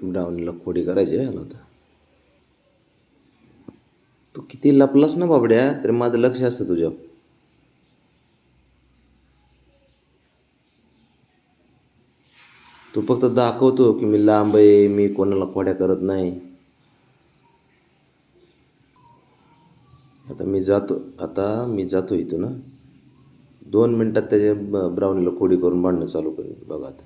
ब्राउनीला खोडी करायची आहे आता. तू किती लपलास ना बाबड्या, तरी माझं लक्ष असतं तुझ्यावर. तू फक्त दाखवतो की मी लांब आहे, मी कोणाला खोड्या करत नाही. आता मी जातो इथून ना. 2 मिनिटात त्याच्या ब्राउनीला खोडी करून भांडणं चालू करेन बघा आता.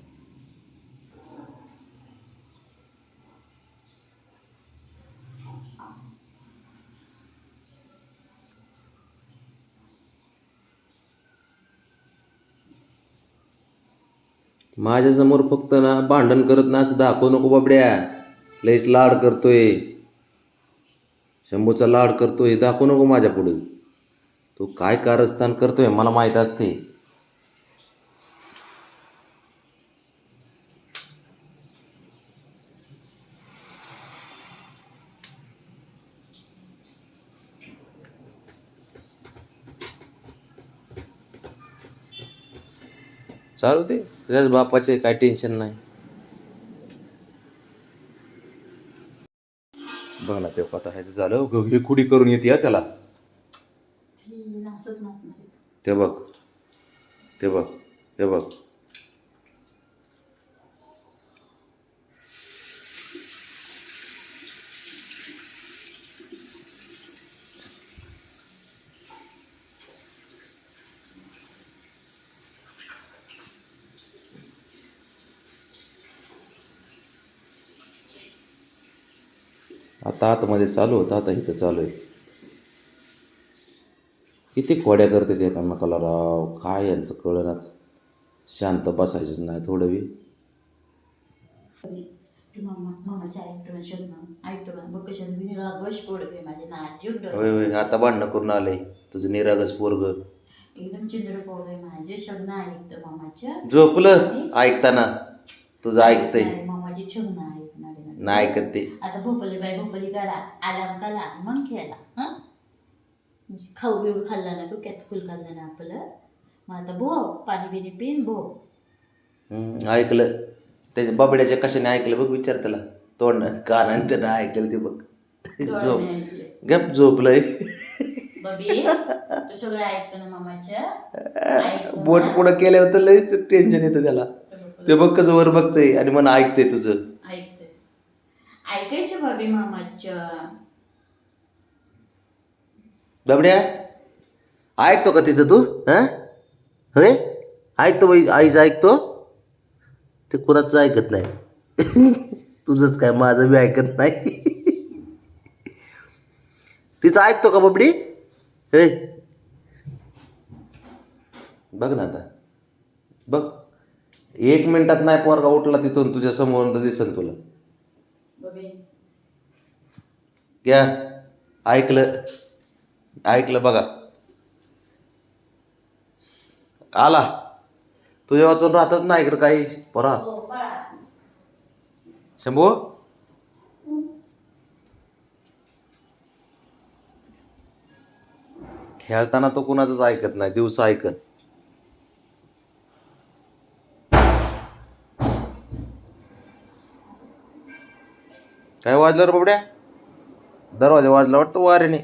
माझ्यासमोर फक्त ना भांडण करत ना असं दाखवू नको बाबड्या. लईच लाड करतोय, शंभूचा लाड करतोय, दाखवू नको माझ्या पुढे. तो काय कारस्थान करतोय मला माहीत असते. चालू दे, तुझ्याच बापाचे काय टेन्शन नाही. बघ ना ते आता ह्याचं झालं, हे खुडी करून येते त्याला. ते बघ, ते बघ, ते बघ. आता आतमध्ये चालू होतं, आता इथं चालू आहे. किती खोड्या करते ते एकामेकाला राव. काय यांचं कळनाच. शांत बसायचंच नाही थोडं बी. होय होय, आता भांडणं करून आलंय तुझं निरागस पोरग. एकदम चिंद्र पोरग आहे माझे, शब्द ऐकतं मामाच्या. झोपलं ऐकताना, तुझं ऐकतंय. मामाची छगन ऐकणार नाही ऐकत ते. आता भोपली बाई भोपली करा, आलाम करा, मग खेळा. खाऊ बिऊ खाल्ला ना तू, कॅट फुल खाल्ला ना आपलं. मग आता भो पाणी बिणी पिन भो. ऐकलं त्याच्या बाबड्याच्या कशाने ऐकलं बघ, विचार त्याला. तोंड कानाने त्यानं ऐकलं ते बघ. झोप गप झोपलंय. बबी तू सगळं ऐकतो ना मामाच्या. बोट पुढं केल्यावर तर लय टेन्शन येतं त्याला. ते बघ कसं वर बघतंय आणि मन ऐकतंय तुझं. ऐकायचं बाबी मामाच्या. बाबड्या ऐकतो का तिचं तू? होय ऐकतो बाई, आईचं ऐकतो. ते कुणाचं ऐकत नाही. तुझंच काय, माझं बी ऐकत नाही. तिचं ऐकतो का बाबडी? हे बघ ना आता, बघ 1 मिनिटात नाही पोरगा उठला तिथून, तुझ्या समोर दिसन तुला. घ्या ऐकलं बघा. आला तुझ्या वाचून राहतच नाही इकडं काही पोरा. शंभू खेळताना तो कुणाचंच ऐकत नाही, दिवसा ऐकत. काय वाजलं रे बाबड्या? दरवाजा वाजला वाटतं वाऱ्याने.